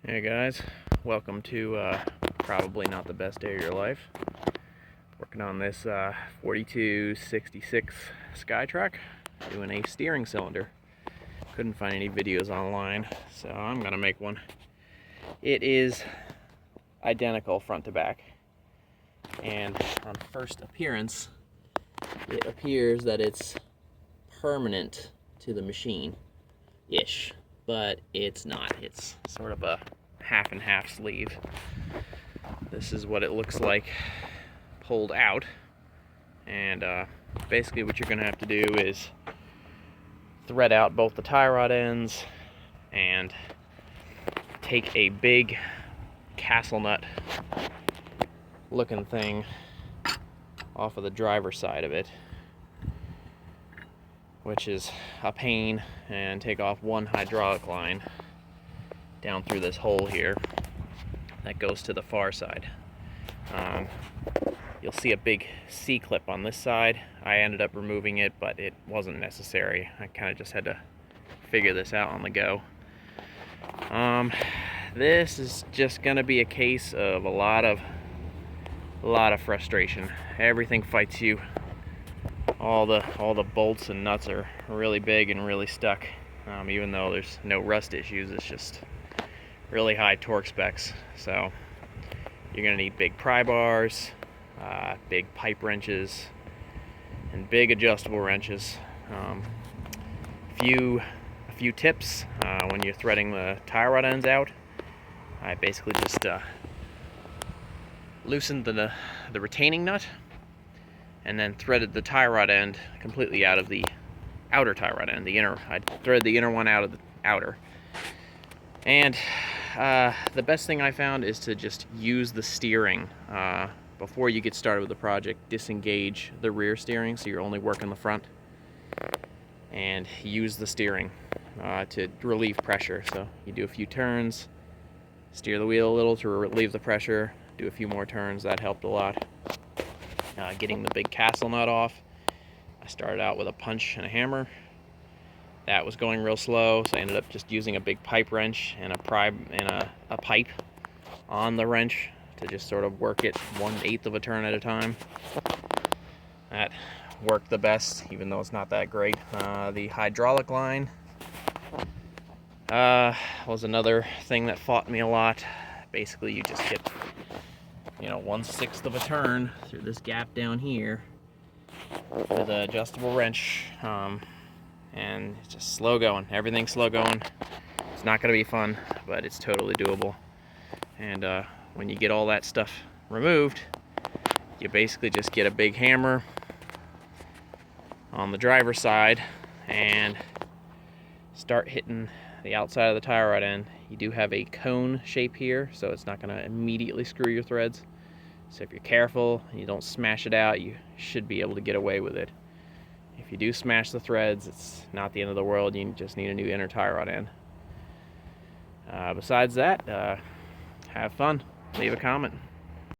Hey guys, welcome to probably not the best day of your life. Working on this 4266 Trak, doing a steering cylinder. Couldn't find any videos online, so I'm gonna make one. It is identical front to back, and on first appearance, it appears that it's permanent to the machine-ish. But it's not. It's sort of a half and half sleeve. This is what it looks like pulled out, and basically what you're gonna have to do is thread out both the tie rod ends and take a big castle nut looking thing off of the driver's side of it, which is a pain, and take off one hydraulic line down through this hole here that goes to the far side. You'll see a big C-clip on this side. I ended up removing it, but it wasn't necessary. I kind of just had to figure this out on the go. This is just gonna be a case of a lot of frustration. Everything fights you. All the bolts and nuts are really big and really stuck. Even though there's no rust issues, it's just really high torque specs. So you're gonna need big pry bars, big pipe wrenches, and big adjustable wrenches. A few tips when you're threading the tie rod ends out. I basically just loosened the retaining nut, and then threaded the tie rod end completely out of the outer tie rod end. The inner, I threaded the inner one out of the outer. And the best thing I found is to just use the steering. Before you get started with the project, disengage the rear steering so you're only working the front. And use the steering to relieve pressure. So you do a few turns, steer the wheel a little to relieve the pressure, do a few more turns. That helped a lot. Getting the big castle nut off, I started out with a punch and a hammer. That was going real slow, so I ended up just using a big pipe wrench and a pipe on the wrench to just sort of work it 1/8 of a turn at a time. That worked the best, even though it's not that great. The hydraulic line was another thing that fought me a lot. Basically, you just get 1/6 of a turn through this gap down here with an adjustable wrench, and it's just slow going. Everything's slow going. It's not going to be fun, but it's totally doable. And when you get all that stuff removed, you basically just get a big hammer on the driver's side and start hitting the outside of the tie rod end. You do have a cone shape here, so it's not going to immediately screw your threads. So if you're careful and you don't smash it out, you should be able to get away with it. If you do smash the threads, it's not the end of the world. You just need a new inner tie rod end. Besides that, have fun. Leave a comment.